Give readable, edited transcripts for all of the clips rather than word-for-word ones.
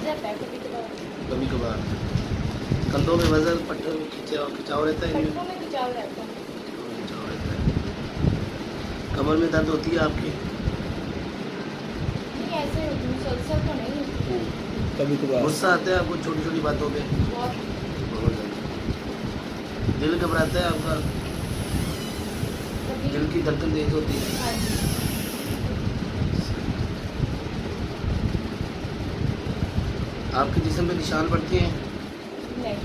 जाता है कभी कभार। कभी कभार कंधों में वजन, पट्टों में खिंचाव रहता है, पट्टों में खिंचाव रहता है। खिंचाव रहता है। कमर में दर्द होती है आपकी? नहीं ऐसे मुसलसल तो नहीं होती। कभी कभार गुस्सा आता है आपको छोटी छोटी बातों पे? बहुत बहुत ज़्यादा। दिल घबराता है आपका? कभी। दिल की धड़कन तेज होती है? हाँ जी। आपके जिस्म पे निशान पड़ते हैं? नहीं।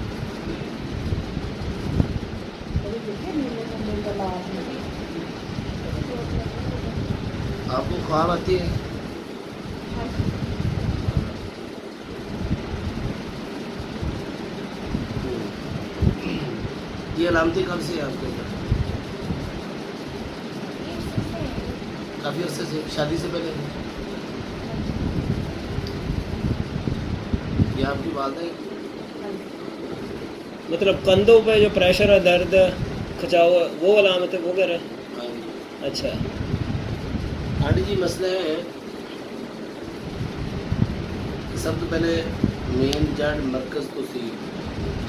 आपको ख्वाब आती है? हाँ जी। ये अलामतें कब से है आपके अंदर? काफ़ी अर्से से, शादी से पहले? ये आपकी बात है? मतलब कंधों पे जो प्रेशर है, दर्द, खिंचाव, वो अलामत है, वो कह रहे हैं? हाँ जी। अच्छा। आंटी जी मसला है, सब तो पहले मेन जड़ मरकज़ तो सी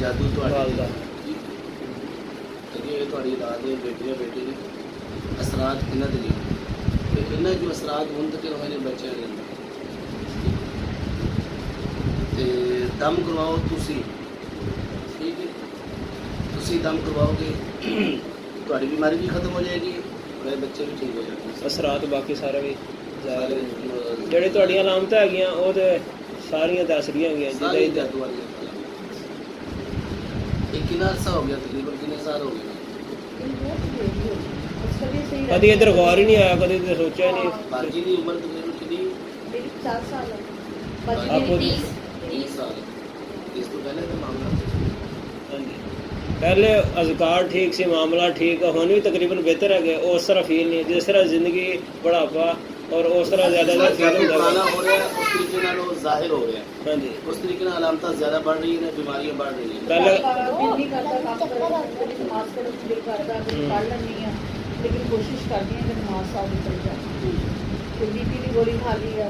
जादू तो वालदा। ये थोड़ी रात है बेटियां बेटे ने असरात इन्हों के लिए तो इन्होंने जो असरात मुंतकिल होए ने बच्चों के अंदर ते दम करवाओ तुसी, ठीक है, तुसी दम करवाओगे थोड़ी बीमारी भी खत्म हो जाएगी और बच्चे भी ठीक हो जाएंगे। असरात बाकी सारा भी सारे ਜਿਹੜੇ ਤੁਹਾਡੀਆਂ ਅਲਾਮਤਾਂ ਹੈਗੀਆਂ ਉਹ ਤੇ ਸਾਰੀਆਂ ਦੱਸ ਰਹੀਆਂ ਹੈਗੀਆਂ सारे ਜਿਹਦਾ जादू वाली एक कितना अर्सा हो गया, तकरीबन कितने साल हो गए? ਕਦੀ ਇੱਧਰ ਗੌਰ ਹੀ ਨਹੀਂ ਆਇਆ, ਕਦੀ ਤੇ ਸੋਚਿਆ ਹੀ ਨਹੀਂ। बाजी की उम्र तकरीबन कितनी? मेरी 4 साल है। आप मेरी खुद- 30 साल। इस तो पहले का मामला ਹਾਂਜੀ ਪਹਿਲੇ ਅਜ਼ਕਾਰ ਠੀਕ ਸੀ, ਮਾਮਲਾ ਠੀਕ, ਹੁਣ ਵੀ ਤਕਰੀਬਨ ਬਿਹਤਰ ਹੈਗੇ। ਉਸ ਤਰ੍ਹਾਂ ਫੀਲ ਨਹੀਂ, ਜਿਸ ਤਰ੍ਹਾਂ ਜ਼ਿੰਦਗੀ ਬੁਢਾਪਾ ਔਰ ਉਸ ਤਰ੍ਹਾਂ ਜ਼ਿਆਦਾ ਦਾ ਫੀਲ ਹੁੰਦਾ पुराना है। हो रहा है, उस तरीके नाल वो जाहिर हो रहा है, ਹਾਂਜੀ उस तरीके नाल अलामतां ज़्यादा बढ़ रही हैं, बीमारियां बढ़ रही हैं। ਪਹਿਲੇ दिल नहीं करता काम करने को, कभी नमाज पढ़ने को दिल करता है, कभी पढ़ लेनी है, लेकिन कोशिश करती है कि नमाज साथ निकल जाए। तो बीपी की गोली खा ली है,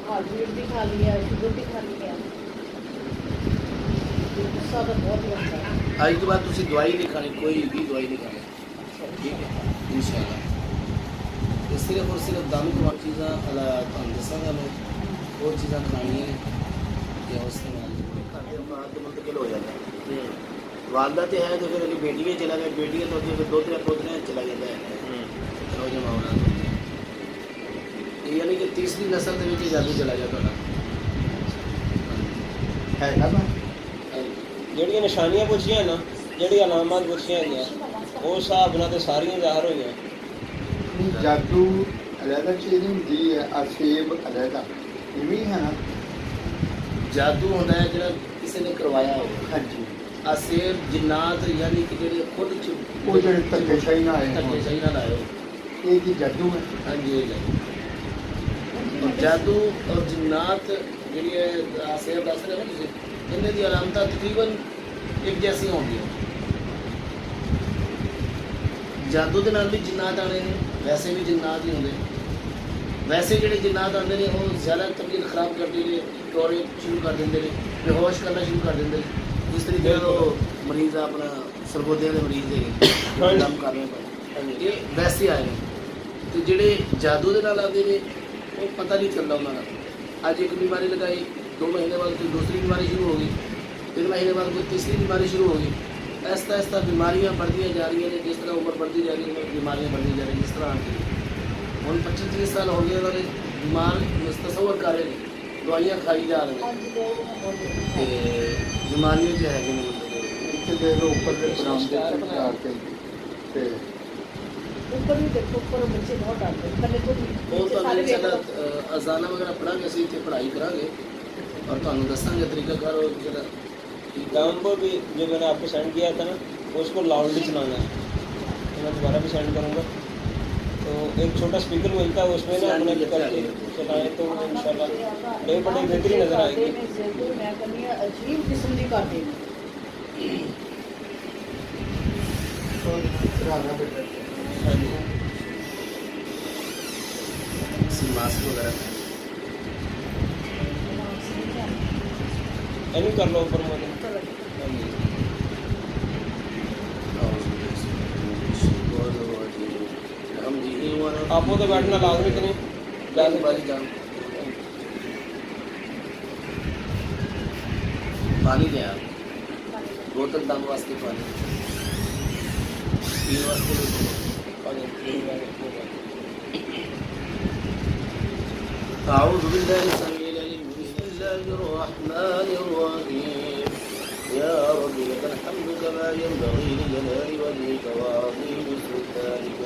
हार्ट रेट भी खा लिया है, शुगर भी खा ली है। गुस्सा तो बहुत लगता है। आज के बाद तुसी दवाई नहीं खानी, कोई भी दवाई नहीं खानी, ठीक है, इंशाल्लाह। ये सिर्फ और सिर्फ दम को चीज़ां तुहानूं दसांगा मैं, और चीज़ां खानियां या उस नाल घर दे बाहर तो मुंतकिल हो जाता है। वालदा तो है तो फिर अगर बेटियां चला गए, बेटियां तो फिर 2-3 पोतरे चला जाता है, चलो जो मामला यानी कि तीसरी नस्ल के विच जादू चला जाता है ना। ਜਿਹੜੀਆਂ ਨਿਸ਼ਾਨੀਆਂ ਪੁੱਛੀਆਂ ਨਾ, ਜਿਹੜੀ ਅਲਾਮਤ ਪੁੱਛੀਆਂ ਹੈਗੀਆਂ, ਉਸ ਹਿਸਾਬ ਨਾਲ ਤੇ ਸਾਰੀਆਂ ਜ਼ਾਹਰ ਹੋਈਆਂ। ਜਾਦੂ ਅਲੱਗ ਚੀਜ਼ ਹੁੰਦੀ ਹੈ, ਅਸੇਬ ਅਲੱਗ ਇਵੇਂ ਹੈ ਨਾ। जादू होता है जो किसी ने करवाया हो, ਹਾਂਜੀ असेब जिन्नात यानी कि जो खुद ਉਹ ਜਿਹੜੇ ਧੱਕੇਸ਼ਾਹੀ ਨਾਲ ਆਏ ਹੋਣ, सही ना लाए हो। ਇਹ ਕੀ ਜਾਦੂ ਹੈ? हाँ जी ये जादू। और जादू और जिन्नात जी असेब दस रहे हो, इन्हें दी अलामत तकरीबन एक जैसी होंगी। जादू के नाल भी जिन्नात आने ने, वैसे भी जिन्नात ही होंगे। वैसे ਜਿਹੜੇ जिन्नात आते हैं वो ज़्यादा तबीयत खराब करते हैं, टोरे शुरू कर देंगे, बेहोश करना शुरू कर देंगे। जिस तरीके वो मरीज़ अपना सरगोदे के मरीज़ है दम करने पर ये वैसे आए हैं। तो ਜਿਹੜੇ जादू के नाल आते हैं वो पता नहीं चलता उन्होंने। अज एक बीमारी लगाई, 2 महीने बाद कोई दूसरी बीमारी शुरू हो गई, 3 महीने बाद कोई तीसरी बीमारी शुरू हो गई। ऐसा ऐसा बीमारियां बढ़ती जा रही हैं, जिस तरह उम्र बढ़ती जा रही है बीमारियां बढ़ती जा रही हैं। जिस तरह आती हम 25-30 साल हो गए उन्होंने बीमार तस्वर कर रहे हैं, दवाइयां खाई जा रहे हैं, बीमारियां जो है ਇੱਥੇ ਦੇ ਲੋ ਉੱਪਰ ਦੇ ਬਰਾਮ ਦੇ ਪ੍ਰਕਾਰ ਤੇ ऊपर भी देखो, ऊपर बच्चे बहुत डालते हैं, पहले तो वो तो सारे इंशाल्लाह अजाना वगैरह पढ़ांगे, ਅਸੀਂ ਇੱਥੇ ਪੜ੍ਹਾਈ ਕਰਾਂਗੇ और ਤੁਹਾਨੂੰ ਦੱਸਾਂਗੇ तरीकाकार और जरा नंबर भी जो मैंने आपको सेंड किया था ना, उसको लाउडली चलाना है। तो मैं दोबारा भी सेंड करूँगा। तो एक छोटा स्पीकर मिलता है, उसमें ना अपने करके चलाएँ तो इंशाल्लाह एक बड़ी बेहतरीन नज़र आएगी। मैं करनी है अजीब किस्म की कर देनी। ਰਾਣਾ ਬੇਟਾ मास्क वगैरह ਇਹਨੂੰ ਕਰ ਲਓ ਉੱਪਰ ਮਤਲਬ चलो ਹਾਂਜੀ आपको तो बैठना लाजमी तो नहीं जाने वाली जान पानी दे आप बोतल दाम वास्ते पानी पीने वास्ते أعوذ بالله السميع العليم بسم الله الرحمن الرحيم يا رب لك الحمد كما ينبغي لجلال وجهك وعظيم سلطانك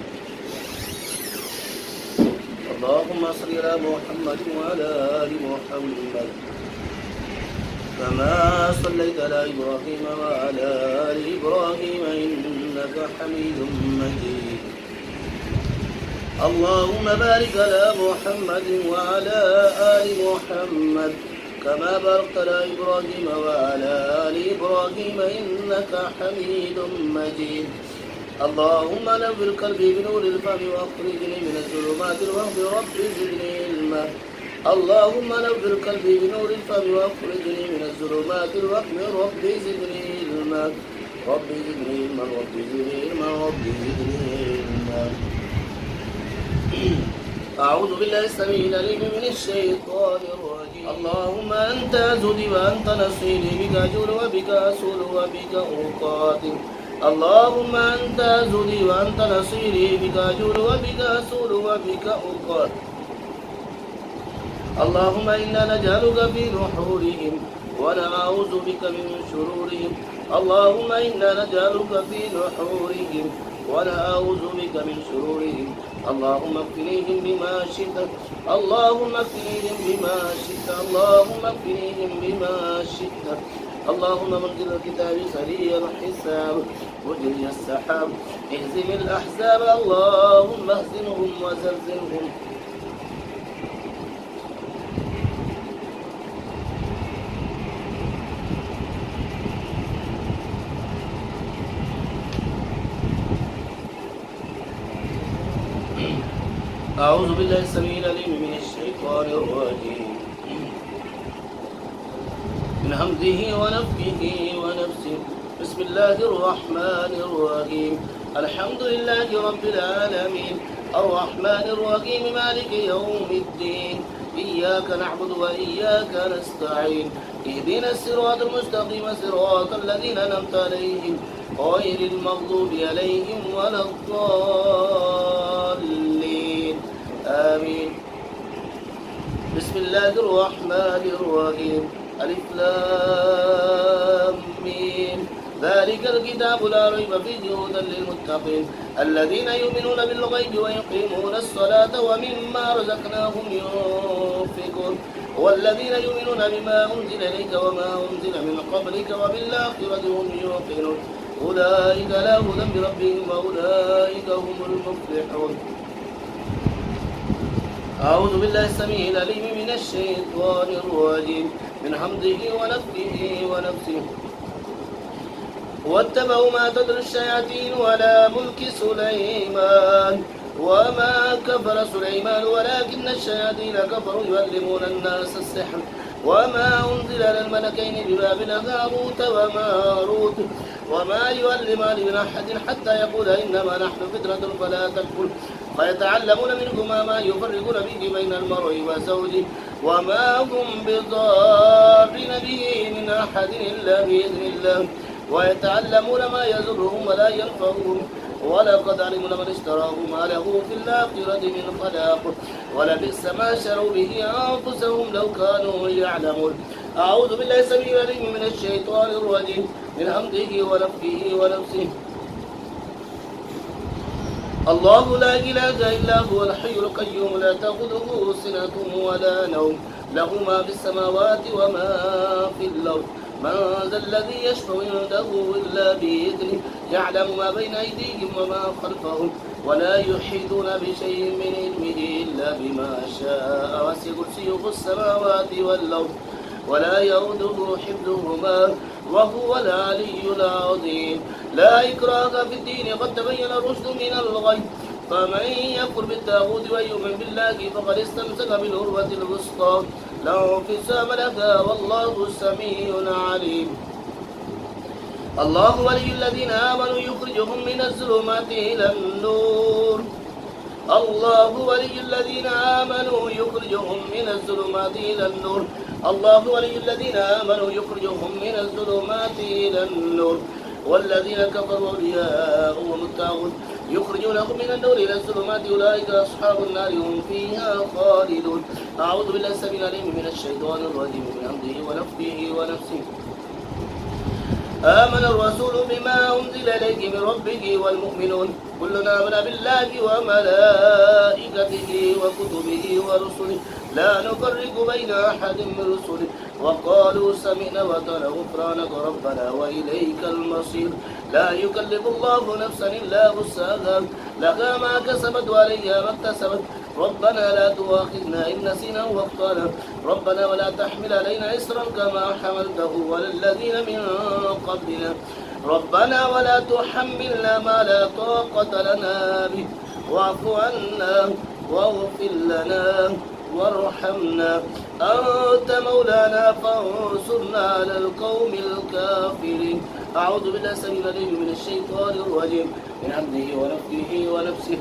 اللهم صل على محمد وعلى آل محمد كما صليت على إبراهيم وعلى آل إبراهيم إنك حميد مجيد اللهم بارك على محمد وعلى آل محمد كما باركت على إبراهيم وعلى آل إبراهيم إنك حميد مجيد اللهم نور قلبي بنور الفهم واخرجني من الظلمات الوهم رب زدني علما اللهم نور قلبي بنور الفهم واخرجني من الظلمات الوهم رب زدني علما رب زدني علما رب زدني علما رب زدني علما أعوذ بالله السميع العليم من الشيطان الرجيم اللهم أنت عزدي وأنت نصيري بك أجول وبك أسول وبك أقاتل اللهم أنت عزدي وأنت نصيري بك أجول وبك أسول وبك أقاتل اللهم إنا نجعلك في نحورهم ونعوذ بك من شرورهم اللهم إنا نجعلك في نحورهم ونعوذ بك من شرورهم اللهم اكفنيهم بما شئت اللهم اكفنيهم بما شئت اللهم اكفنيهم بما شئت اللهم منزل الكتاب سريع الحساب مجري السحاب اهزم الأحزاب اللهم اهزمهم وزلزلهم أعوذ بالله السميع العليم من الشيطان الرجيم من همزه ونفخه ونفسه بسم الله الرحمن الرحيم الحمد لله رب العالمين الرحمن الرحيم مالك يوم الدين إياك نعبد وإياك نستعين اهدنا الصراط المستقيم صراط الذين أنعمت عليهم غير المغضوب عليهم ولا الضالين آمين بسم الله الرحمن الرحيم ألف لام ميم ذلك الكتاب لا ريب فيه هدى للمتقين الذين يؤمنون بالغيب ويقيمون الصلاة ومما رزقناهم ينفقون والذين يؤمنون بما أنزل إليك وما أنزل من قبلك وبالآخرة هم يوقنون أولئك لا هدى بربهم وأولئك هم المفلحون أعوذ بالله السميع العليم من الشيطان الرجيم من حمده ونفخه ونفسه واتبعوا ما تتلو الشياطين على ملك سليمان وما كفر سليمان ولكن الشياطين كفروا يعلمون الناس السحر وما أنزل على الملكين ببابل هاروت وماروت وما يعلمان من أحد حتى يقول إنما نحن فتنة فلا تكفر فيتعلمون منهما ما يفرقون به بين المرء وزوجه وما هم بضارين به من أحد إلا بإذن الله ويتعلمون ما يضرهم ولا ينفعهم ولقد علموا لمن اشتراه ما له في الآخرة من خلاق ولبئس ما شروا به أنفسهم لو كانوا يعلمون أعوذ بالله السميع العليم من الشيطان الرجيم من حمده ونفخه ونفسه الله لا إله إلا هو الحي القيوم لا تأخذه سنة ولا نوم له ما في السماوات وما في الأرض من ذا الذي يشفع عنده إلا بإذنه يعلم ما بين أيديهم وما خلفهم ولا يحيطون بشيء من علمه إلا بما شاء وسع كرسيه السماوات والأرض ولا يؤوده حفظهما وهو العلي العظيم لا إكراه في الدين قد تبين الرشد من الغي فمن يكفر بالطاغوت ويؤمن بالله فقد استمسك بالعروة الوثقى له في السماء والله سميع عليم. الله ولي الذين آمنوا يخرجهم من الظلمات إلى النور. الله ولي الذين آمنوا يخرجهم من الظلمات إلى النور. الله ولي الذين آمنوا يخرجهم من الظلمات إلى النور. والذين كفروا أولياؤهم الطاغوت يخرجونهم من النور إلى الظلمات أولئك أصحاب النار هم فيها خالدون. أعوذ بالله السميع العليم من الشيطان الرجيم من حمده ونفخه ونفسه. آمن الرسول بما أنزل إليه من ربه والمؤمنون كلنا آمن بالله وملائكته وكتبه ورسله لا نفرق بين أحد من رسله وقالوا سمعنا وأطعنا غفرانك ربنا وإليك المصير. لا يكلف الله نفسا إلا وسعها لها ما كسبت وعليها ما اكتسبت. ربنا لا تؤاخذنا إن نسينا واخطأنا ربنا ولا تحمل علينا إصرا كما حملته على الذين من قبلنا ربنا ولا تحملنا ما لا طاقة لنا به واعف عنا واغفر لنا وارحمنا أنت مولانا فانصرنا على القوم الكافرين. أعوذ بالله السميع العليم من الشيطان الرجيم من حمده ونفخه ونفسه.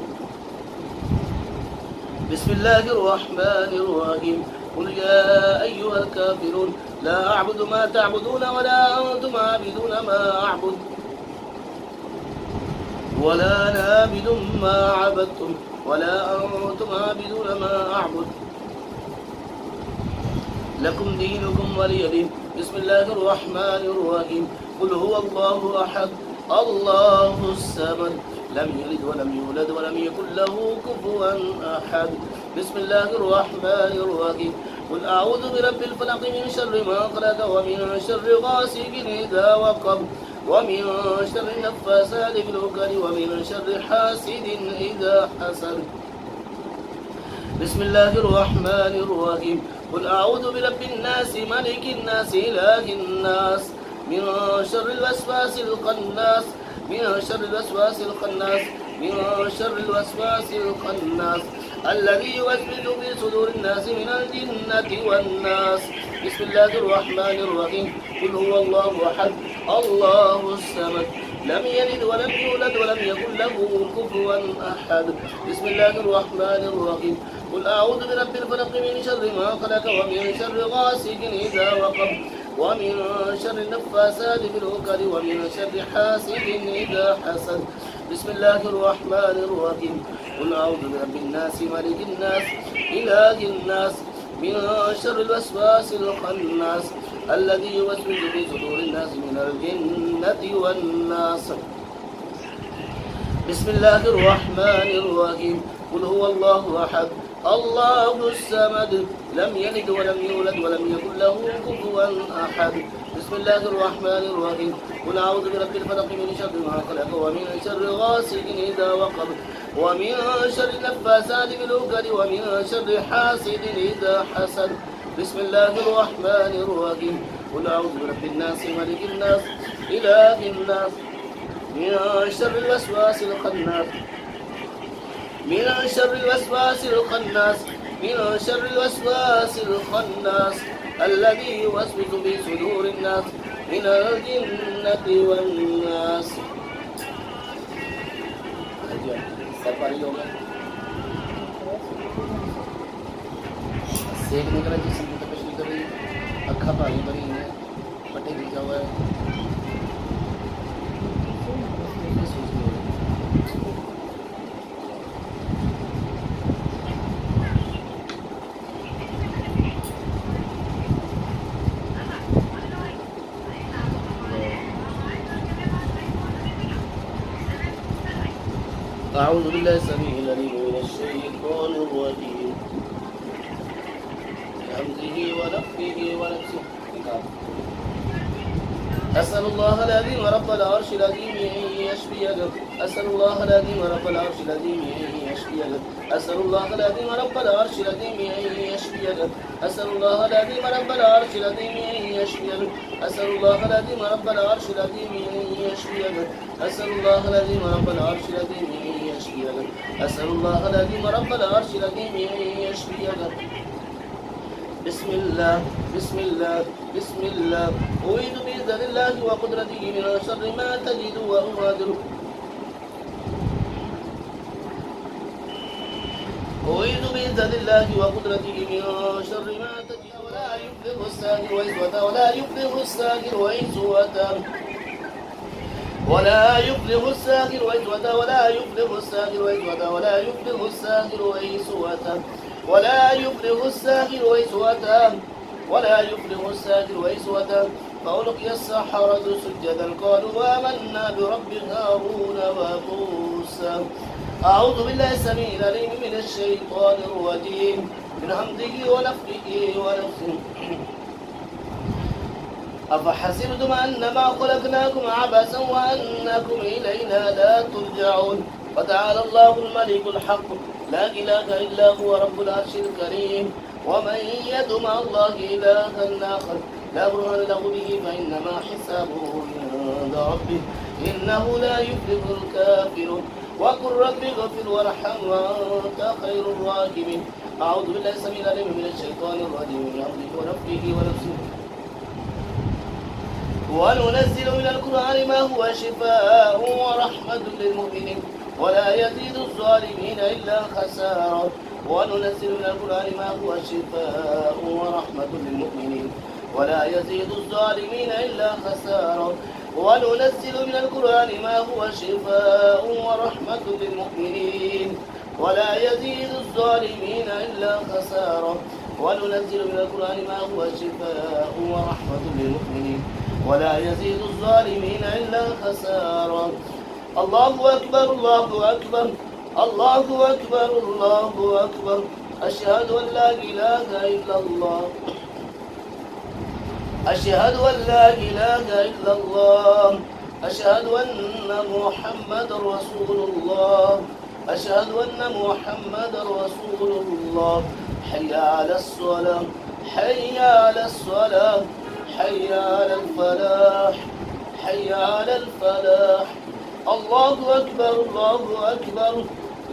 بسم الله الرحمن الرحيم. قل يا أيها الكافرون لا أعبد ما تعبدون ولا أنتم عابدون ما أعبد ولا أنا عابد ما عبدتم ولا أنتم عابدون ما أعبد لكم دينكم ولي دين. بسم الله الرحمن الرحيم. قل هو الله أحد الله الصمد لم يلد ولم يولد ولم يكن له كفوا أحد. بسم الله الرحمن الرحيم. قل أعوذ برب الفلق من شر ما خلق ومن شر غاسق إذا وقب ومن شر النفاثات في العقد ومن شر حاسد إذا حسد. بسم الله الرحمن الرحيم. قل أعوذ برب الناس ملك الناس إله الناس من شر الوسواس الخناس من شر الوسواس الخناس من شر الوسواس الخناس الذي يوسوس في صدور الناس من الجنة والناس. بسم الله الرحمن الرحيم. قل هو الله أحد الله الصمد لم يلد ولم يولد ولم يكن له كفوا أحد. بسم الله الرحمن الرحيم. قل أعوذ برب الفلق من شر ما خلق ومن شر غاسق إذا وقب ومن شر النفاثات في العقد ومن شر حاسد إذا حسد. بسم الله الرحمن الرحيم. قل أعوذ برب الناس ملك الناس إله الناس من شر الوسواس الخناس الذي يوسوس في صدور الناس من الجنة والناس. بسم الله الرحمن الرحيم. قل هو الله أحد الله الصمد لم يلد ولم يولد ولم يكن له كفوا أحد. بسم الله الرحمن الرحيم. قل أعوذ برب الفلق من شر ما خلق ومن شر غاسق إذا وقب ومن شر النفاثات في العقد ومن شر حاسد إذا حسد. بسم الله الرحمن الرحيم. قل أعوذ برب الناس ملك الناس إله الناس من شر الوسواس الخناس من شر الوسواس الخناس من شر الوسواس الخناس الذي يوسوس في صدور الناس من الجنة والناس. सेक निकला जिसम की तपश निकल रही है अखा पानी भरी है पट्टे गिरा हुआ है أعوذ بالله السميع العليم من الشيطان الرجيم بحمده ونفخه ونفسه. أسأل الله العظيم رب العرش العظيم أن يشفيك أسأل الله العظيم رب العرش العظيم أن يشفيك أسأل الله العظيم رب العرش العظيم أن يشفيك أسأل الله العظيم رب العرش العظيم أن يشفيك أسأل الله العظيم رب العرش العظيم أن يشفيك أسأل الله العظيم رب العرش العظيم أن يشفيك أسأل الله العظيم رب العرش العظيم أن يشفيك बिस्मिल्लाह बिस्मिल्लाह बिस्मिल्लाह उईदु बिइज़्ज़तिल्लाहि व क़ुद्रतिही मिन शर्रि मा तजिदु व उगादिरु أعوذ بعزة الله وقدرته من شر ما تجد ولا يفلح الساحر وإذ ولا يفلح الساحر وإذ ولا يفلح الساحر وإذ ولا يفلح الساحر وإذ ولا يفلح الساحر وإذ ولا يفلح الساحر وإذ ولا يفلح الساحر وإذ فألقي السحرة سجدا قالوا آمنا برب هارون وموسى أعوذ بالله السميع العليم من الشيطان الرجيم من همزه ونفخه ونفسه أفحسبتم أنما خلقناكم عبثا وأنكم إلينا لا ترجعون فتعالى الله الملك الحق لا إله إلا هو رب العرش الكريم ومن يدع مع الله إلها آخر لا برهان له به فإنما حسابه عند ربه إنه لا يفلح الكافرون وقل رب اغفر وارحم وأنت خير الراحمين أعوذ بالله السميع العليم من الشيطان الرجيم من همزه ونفخه ونفسه وننزل من القرآن ما هو شفاء ورحمة للمؤمنين ولا يزيد الظالمين إلا خسارا وننزل من القرآن ما هو شفاء ورحمة للمؤمنين ولا يزيد الظالمين إلا خسارا وننزل من القرآن ما هو شفاء ورحمة للمؤمنين ولا يزيد الظالمين إلا خسارا وننزل من القرآن ما هو شفاء ورحمة للمؤمنين ولا يزيد الظالمين إلا خسارا الله أكبر الله أكبر الله أكبر الله أكبر أشهد أن لا إله إلا الله أشهد أن لا إله إلا الله أشهد أن محمد رسول الله أشهد أن محمد رسول الله حي على الصلاة حي على الصلاة حي على الفلاح حي على الفلاح الله أكبر الله أكبر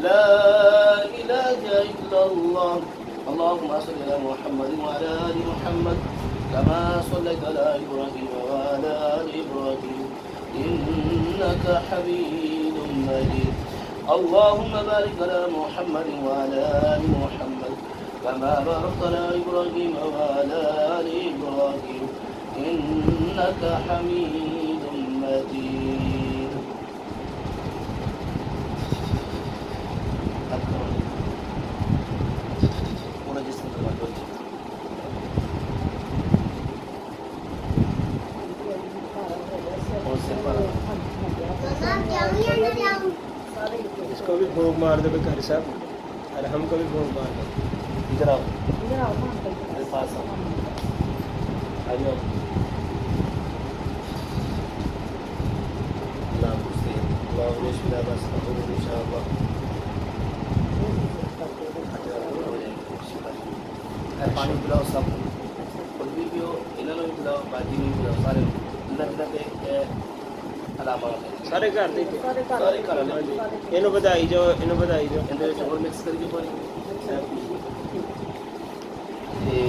لا إله إلا الله اللهم صل على محمد وعلى آل محمد كما صليت على إبراهيم وعلى آل إبراهيم إنك حميد مجيد اللهم بارك على محمد وعلى آل محمد كما باركت على إبراهيم وعلى آل إبراهيم إنك حميد مجيد इसको भी भोग मार दो घर साहब और हमको भी भोग मार दो इधर आओ इधर आओ ना अंकल मेरे पास आओ आ जाओ नाम पूछते हैं अल्लाह बिस्मिल्लाह बस कबूल इंशाअल्लाह पानी पिलाओ सब खुद भी पियो इन्होंने भी पिलाओ बाकी भी पिलाओ सारे इन्होंने के अलावा सारे घर दे के सारे घर सारे घर हाँ जी इन्हों बधाई जो इन्हों बधाई जो ਇਹਦੇ ਵਿੱਚ ਹੋਰ ਮਿਕਸ ਕਰਕੇ ਪਾਣੀ ਤੇ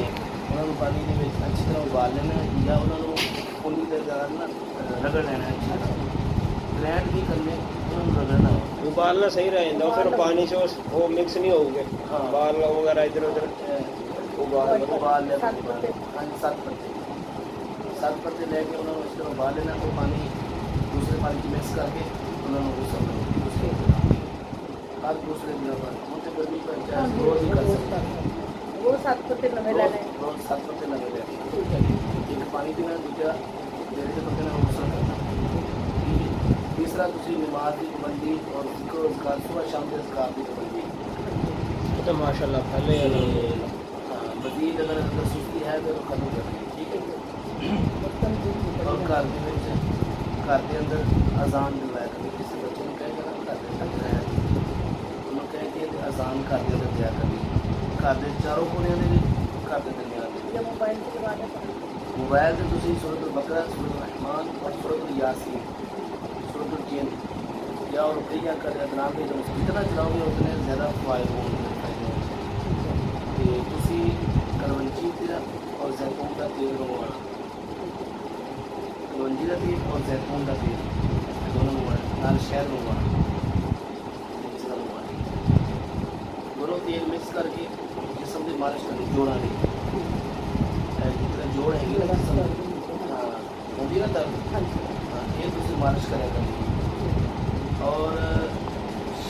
ਉਹਨਾਂ ਨੂੰ ਪਾਣੀ ਦੇ ਵਿੱਚ ਅੱਛੀ ਤਰ੍ਹਾਂ ਉਬਾਲ ਲੈਣਾ ਜਾਂ ਉਹਨਾਂ ਨੂੰ ਪੁੰਨੀ ਦੇ ਨਾਲ ਨਾ ਰਗੜ ਲੈਣਾ ਅੱਛੀ ਤਰ੍ਹਾਂ ਗ੍ਰੈਂਡ ਨਹੀਂ ਕਰਨੇ ਉਹਨਾਂ ਨੂੰ ਰਗੜਨਾ उबालना सही रह जाता फिर पानी से वो मिक्स नहीं होगे हाँ। बाल वगैरह इधर उधर ਉਬਾਲ ਲੈ ਸੱਤ ਪੱਤੇ। ਹਾਂਜੀ 7 ਪੱਤੇ ਲੈ ਕੇ ਉਹਨਾਂ ਨੂੰ ਇਸ ਤਰ੍ਹਾਂ ਉਬਾਲ ਲੈਣਾ ਉਹ ਪਾਣੀ ਦੂਸਰੇ ਪਾਣੀ 'ਚ ਮਿਕਸ ਕਰਕੇ ਉਹਨਾਂ ਨੂੰ ਉਸ ਦੂਸਰੇ ਹਰ ਦੂਸਰੇ ਦਿਨ ਬਾਅਦ ਉਹ ਤੇ ਗਰਮੀ ਪਰ ਚਾਹ ਰੋਜ਼ ਹੀ ਕਰ ਸਕਦਾ वो 7 पत्ते नवे लेने रोज 7 पत्ते लगे रहते एक पानी पीना दूसरा डेढ़ से पत्ते ना गुस्सा करना तीसरा दूसरी नमाज की पाबंदी और जिक्र उसका सुबह शाम के ज़िक्र की पाबंदी तो माशाल्लाह पहले मजीद अगर अंदर सुस्ती है तो खत्म करनी ठीक है और घर के अंदर अजान दिलवाया कभी किसी बच्चे ने कहेगा ना घर के अंदर है उन्होंने कह के अजान घर के अंदर दिया कभी घर के चारों कोने ਦੇ घर के दरमियान जब मोबाइल से लगाने मोबाइल से तुम सूरत बकरा सूरत रहमान और सूरत यासीन सूरत जिन या और रुपया कर अदनाम के जितना चलाओगे उतने ज़्यादा फायदे होंगे तो कलवंजी का और जैतून का तेल मंगवाना, कलवंजी का तेल और जैतून का तेल दोनों मंगवाना, नाल शहद मंगवाना, दोनों तेल मिक्स करके जिसम की मालिश करनी, जोड़ा नहीं जोड़ है हाँ होती ना दर्द, हाँ ये तुम मालिश करें करनी। और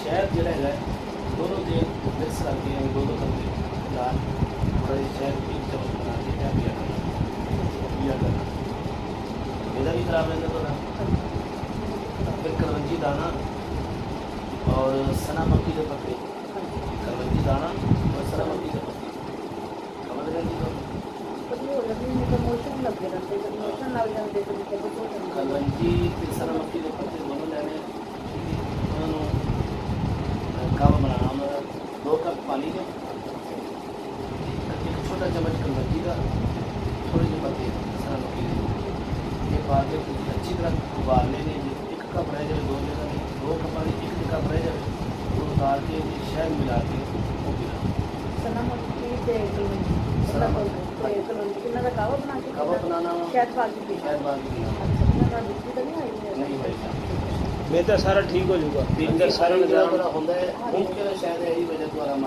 शहद जोड़ा है दोनों तेल मिक्स करके दोनों करके दाल थोड़ा शहद एक चम्मच बना के क्या पिया करना, मेरा भी खराब रहता तो ना। फिर कलवंजी दाना और सना मक्की के पत्ते, कलवंजी दाना और सना मक्की के पत्ते समझ रहे हैं। कलवंजी ते सना मक्की के पत्ते दोनों लेने, उन्होंने कावा बनाना, उन्होंने 2 कप पानी का, एक छोटा चम्मच कलवंजी का, थोड़ी सी पत्ते सना मक्की के, ये पा के अच्छी तरह उबाल लेने। 1 कप रह जाए 2 जगह में, 2 कप पानी 1 कप रह जाए तो उतार के शहद मिला के वो पीना। कावा बनाना शहद पा के शहद बाल के पीना नहीं भाई मैं तो सारा ठीक हो जाऊगा, अंदर सारा निजाम ਜਿਹੜਾ ਹੁੰਦਾ ਹੈ ਮੁਮਕਿਨ ਹੈ ਸ਼ਾਇਦ ਇਹੀ ਵਜ੍ਹਾ ਤੋਂ ਆਰਾਮ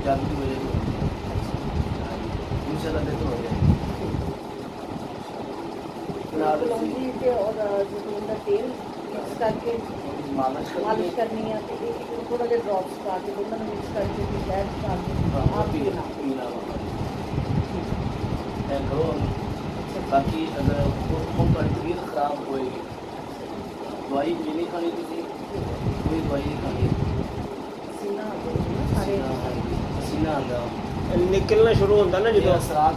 ਜਾਦੂ ਦੀ ਵਜ੍ਹਾ ਤੋਂ ਇਨਸ਼ਾਅੱਲਾ ਬਿਹਤਰ ਹੋ ਜਾਏ। कलौंजी के और जैतून का तेल मिक्स करके मालिश मालिश करनी है, तो एक थोड़ा जिहा ड्रॉप्स पा के दोनों में मिक्स करके फिर शहद पा के आप पीना। करो। बाकी अगर खून का तबीयत खराब होएगी दवाई भी नहीं खानी, किसी कोई दवाई नहीं खानी, पसीना सारे पसीना आता निकलना शुरू होता ना जो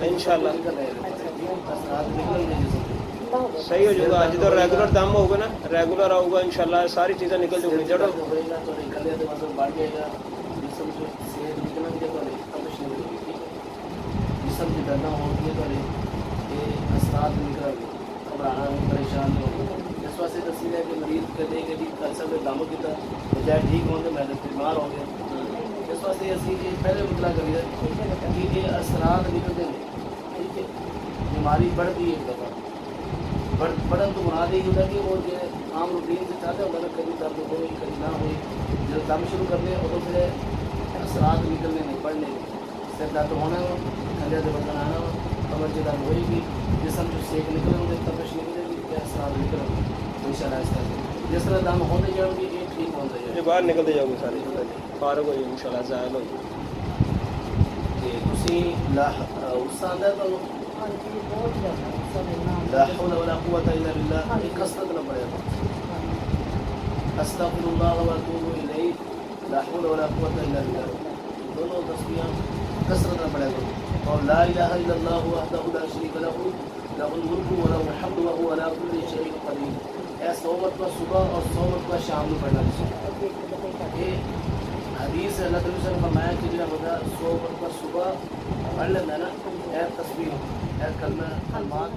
इंशाल्लाह असरात निकल गए जिसम सही हो जाएगा। आज तो रेगुलर दम होगा ना, रेगुलर आऊगा इंशाल्लाह सारी चीज़ें निकल जाएंगी। जड़ो होएगा तो निकल तो मतलब बढ़ जाएगा जिसम जो सेहत निकलना भी तो तबिश नहीं होगी, जिसम की डरना होगी तो ये असरात निकल घबराना नहीं, परेशान नहीं होगा। इस वास्ते तस्वीर है कि मरीज कहते हैं कि कल सब दम की बजाय ठीक होंगे मैं तो बीमार हो गया, इस वास्ते असी ये पहले मुतला करिए कि ये असरात निकलते हैं, ठीक है। बीमारी बढ़ती है एक दफ़ा बढ़न तो बना दी होता कि वो जो आम रूटीन से चाहते होता ना कभी दर्द हो कभी ना हो, जब दम शुरू करते हैं तो फिर असरात निकलने नहीं बढ़ने, सिर दर्द होना हो, कंधे से वजन आना हो, कमर से दर्द होएगी, जिसम जो सेक निकले होंगे तबिश निकलेगी, क्या असरात निकलेंगे इंशाल्लाह। इस तरह जिस तरह दम होने जाएगी ये ठीक होना ये चाहिए, बाहर निकलते जाओगे सारी फारग हो जाए इंशाल्लाह ज़ाहिर हो जाए। ਤੁਸੀਂ ਉਸਾ ਆਂਦਾ ਤੁਹਾਨੂੰ हाँ जी बहुत ज़्यादा समझना ला हौल वला कुव्वता इल्ला बिल्लाह, एक कसरत न पड़ेगा अस्तगफिरुल्लाह व अतूबु इलैहि, ला हौल वला कुव्वता इल्ला बिल्लाह, दोनों तस्बीहां कसरत न पड़ेगा। और ला इलाहा इल्लल्लाह वहदहु ला शरीका लहु लहुल मुल्कु व लहुल हम्दु व हुवा अला कुल्लि शैइन क़दीर। ऐ 100 मरतबा सुबह और 100 मरतबा शाम में पढ़ना चाहिए। ये हदीस है, अल्लाह ताला ने फरमाया कि जो बंदा 100 मरतबा सुबह पढ़ लेता है ना, ऐ तस्बीह ऐ कलमा कलमात